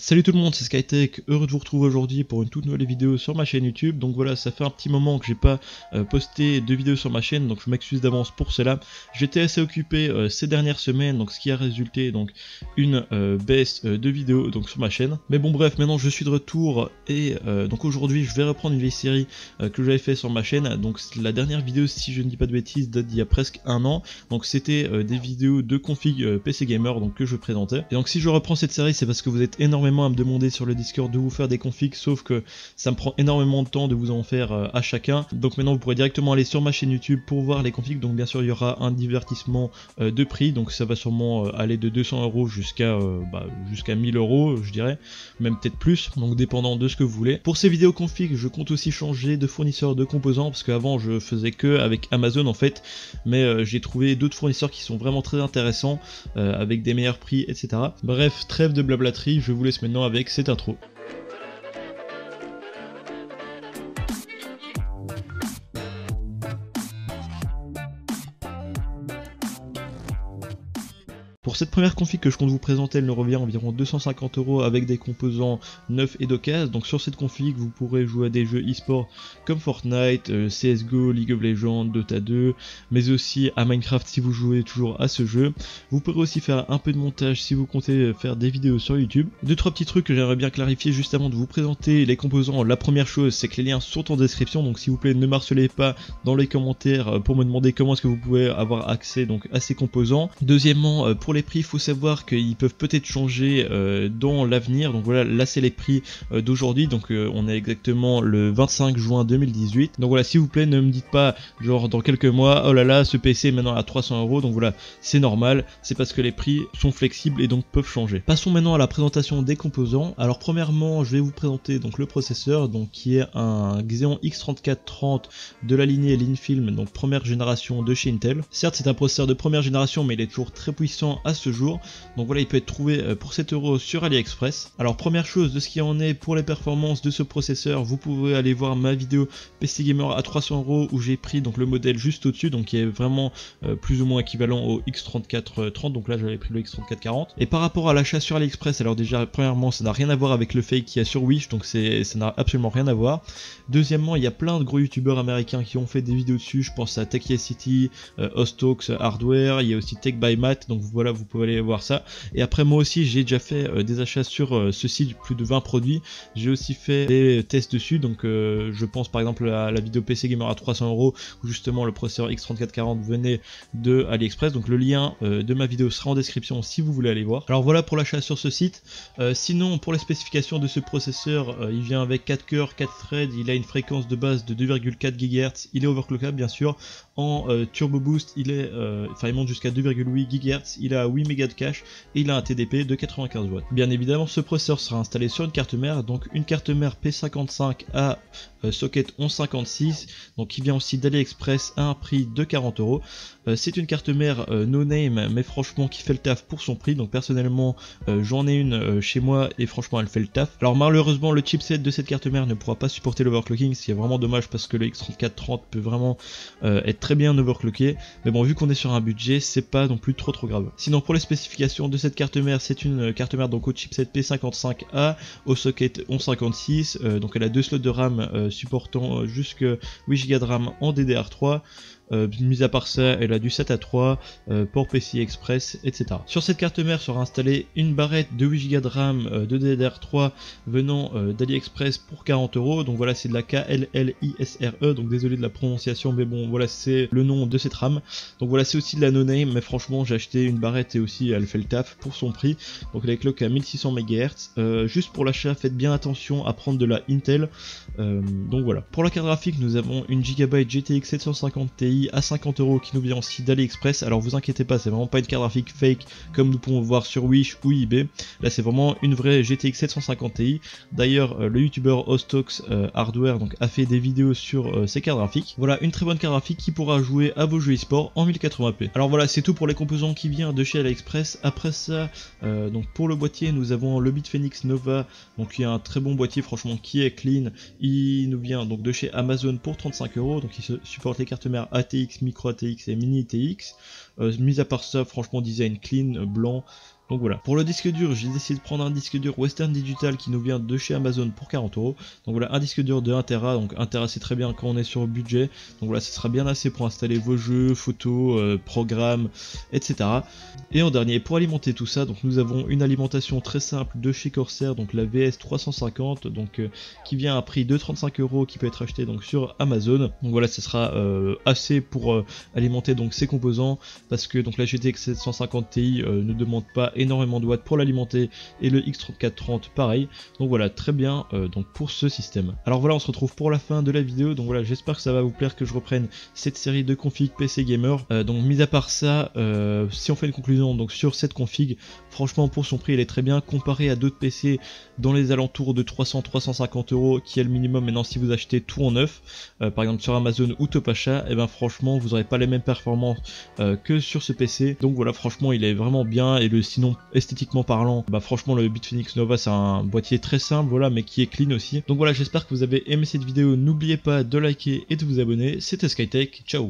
Salut tout le monde, c'est Skytech, heureux de vous retrouver aujourd'hui pour une toute nouvelle vidéo sur ma chaîne YouTube. Donc voilà, ça fait un petit moment que j'ai pas posté de vidéos sur ma chaîne, donc je m'excuse d'avance pour cela. J'étais assez occupé ces dernières semaines, donc ce qui a résulté donc une baisse de vidéos donc sur ma chaîne. Mais bon bref, maintenant je suis de retour et donc aujourd'hui je vais reprendre une vieille série que j'avais fait sur ma chaîne. Donc la dernière vidéo, si je ne dis pas de bêtises, date d'il y a presque un an. Donc c'était des vidéos de config PC Gamer donc que je présentais. Et donc si je reprends cette série, c'est parce que vous êtes énormément à me demander sur le Discord de vous faire des configs, sauf que ça me prend énormément de temps de vous en faire à chacun. Donc maintenant vous pourrez directement aller sur ma chaîne YouTube pour voir les configs. Donc bien sûr il y aura un divertissement de prix, donc ça va sûrement aller de 200 € jusqu'à 1000 € je dirais, même peut-être plus, donc dépendant de ce que vous voulez. Pour ces vidéos configs, je compte aussi changer de fournisseur de composants, parce qu'avant je faisais que avec Amazon en fait, mais j'ai trouvé d'autres fournisseurs qui sont vraiment très intéressants, avec des meilleurs prix, etc. Bref, trêve de blablaterie, je vous laisse maintenant avec cette intro. Pour cette première config que je compte vous présenter, elle nous revient à environ 250 € avec des composants neufs et d'occasion. Donc sur cette config, vous pourrez jouer à des jeux e-sport comme Fortnite, CSGO, League of Legends, Dota 2, mais aussi à Minecraft si vous jouez toujours à ce jeu. Vous pourrez aussi faire un peu de montage si vous comptez faire des vidéos sur YouTube. Deux trois petits trucs que j'aimerais bien clarifier juste avant de vous présenter les composants. La première chose, c'est que les liens sont en description, donc s'il vous plaît ne m'harcelez pas dans les commentaires pour me demander comment est-ce que vous pouvez avoir accès donc à ces composants. Deuxièmement, pour les prix, il faut savoir qu'ils peuvent peut-être changer dans l'avenir. Donc voilà, là c'est les prix d'aujourd'hui, donc on est exactement le 25 juin 2018. Donc voilà, s'il vous plaît ne me dites pas genre dans quelques mois, oh là là ce PC est maintenant à 300 €. Donc voilà, c'est normal, c'est parce que les prix sont flexibles et donc peuvent changer. Passons maintenant à la présentation des composants. Alors premièrement, je vais vous présenter donc le processeur, donc qui est un Xeon X3430 de la lignée Linfilm, donc première génération de chez Intel. Certes c'est un processeur de première génération, mais il est toujours très puissant à ce jour. Donc voilà, il peut être trouvé pour 7 € sur AliExpress. Alors première chose de ce qui en est pour les performances de ce processeur, vous pouvez aller voir ma vidéo PC Gamer à 300 € où j'ai pris donc le modèle juste au-dessus, donc qui est vraiment plus ou moins équivalent au X3430. Donc là j'avais pris le X3440. Et par rapport à l'achat sur AliExpress, alors déjà premièrement ça n'a rien à voir avec le fake qu'il y a sur Wish, donc ça n'a absolument rien à voir. Deuxièmement, il y a plein de gros youtubeurs américains qui ont fait des vidéos dessus. Je pense à TechYesCity, Ostalks Hardware, il y a aussi Tech by Matt, donc voilà, vous pouvez aller voir ça. Et après moi aussi j'ai déjà fait des achats sur ce site, plus de 20 produits. J'ai aussi fait des tests dessus, donc je pense par exemple à la vidéo PC Gamer à 300 € où justement le processeur X3440 venait de AliExpress. Donc le lien de ma vidéo sera en description si vous voulez aller voir. Alors voilà pour l'achat sur ce site. Sinon pour les spécifications de ce processeur, il vient avec 4 cœurs, 4 threads, il a une fréquence de base de 2,4 GHz, il est overclockable bien sûr. En turbo boost il monte jusqu'à 2,8 GHz, il a 8 mégas de cache et il a un TDP de 95 watts. Bien évidemment ce processeur sera installé sur une carte mère, donc une carte mère P55 à socket 1156, donc qui vient aussi d'AliExpress à un prix de 40 €. C'est une carte mère no name, mais franchement qui fait le taf pour son prix. Donc personnellement j'en ai une chez moi et franchement elle fait le taf. Alors malheureusement le chipset de cette carte mère ne pourra pas supporter l'overclocking, ce qui est vraiment dommage parce que le X3430 peut vraiment être très bien overclocké, mais bon vu qu'on est sur un budget c'est pas non plus trop grave. Sinon pour les spécifications de cette carte mère, c'est une carte mère donc au chipset P55A au socket 1156, donc elle a 2 slots de RAM supportant jusque 8 Go de RAM en DDR3. Mis à part ça, elle a du 7 à 3, port PCI Express, etc. Sur cette carte mère sera installée une barrette de 8 Go de RAM de DDR3 venant d'AliExpress pour 40 €. Donc voilà, c'est de la KLLISRE, donc désolé de la prononciation, mais bon voilà, c'est le nom de cette RAM. Donc voilà, c'est aussi de la no name, mais franchement j'ai acheté une barrette et aussi elle fait le taf pour son prix. Donc elle est clock à 1600 MHz. Juste pour l'achat, faites bien attention à prendre de la Intel. Donc voilà. Pour la carte graphique, nous avons une Gigabyte GTX 750 Ti à 50 € qui nous vient aussi d'AliExpress. Alors vous inquiétez pas, c'est vraiment pas une carte graphique fake comme nous pouvons voir sur Wish ou eBay. Là c'est vraiment une vraie GTX 750 Ti. D'ailleurs le youtubeur Ostalks Hardware donc a fait des vidéos sur ces cartes graphiques. Voilà une très bonne carte graphique qui pourra jouer à vos jeux e-sport en 1080p. Alors voilà, c'est tout pour les composants qui viennent de chez AliExpress. Après ça, donc pour le boîtier, nous avons le BitFenix Nova, donc qui est un très bon boîtier franchement qui est clean. Il nous vient donc de chez Amazon pour 35 €, donc il supporte les cartes mères ATX, Micro ATX et Mini ATX. Mis à part ça, franchement design clean, blanc, Donc voilà, pour le disque dur, j'ai décidé de prendre un disque dur Western Digital qui nous vient de chez Amazon pour 40 €. Donc voilà, un disque dur de 1 Tera, donc 1 Tera c'est très bien quand on est sur le budget. Donc voilà, ça sera bien assez pour installer vos jeux, photos, programmes, etc. Et en dernier, pour alimenter tout ça, donc nous avons une alimentation très simple de chez Corsair, donc la VS350, donc qui vient à un prix de 35 € qui peut être acheté donc sur Amazon. Donc voilà, ça sera assez pour alimenter donc ces composants, parce que donc la GTX 750 Ti ne demande pas énormément de watts pour l'alimenter, et le X3430 pareil. Donc voilà, très bien donc pour ce système. Alors voilà, on se retrouve pour la fin de la vidéo. Donc voilà, j'espère que ça va vous plaire que je reprenne cette série de config PC Gamer. Donc mis à part ça, si on fait une conclusion donc sur cette config, franchement pour son prix elle est très bien comparé à d'autres PC dans les alentours de 300-350 € qui est le minimum. Maintenant si vous achetez tout en neuf, par exemple sur Amazon ou Topachat, et ben franchement vous n'aurez pas les mêmes performances que sur ce PC. Donc voilà, franchement il est vraiment bien, et sinon esthétiquement parlant, bah franchement le Bitfinex Nova c'est un boîtier très simple, voilà, mais qui est clean aussi. Donc voilà, j'espère que vous avez aimé cette vidéo, n'oubliez pas de liker et de vous abonner. C'était Skytech, ciao.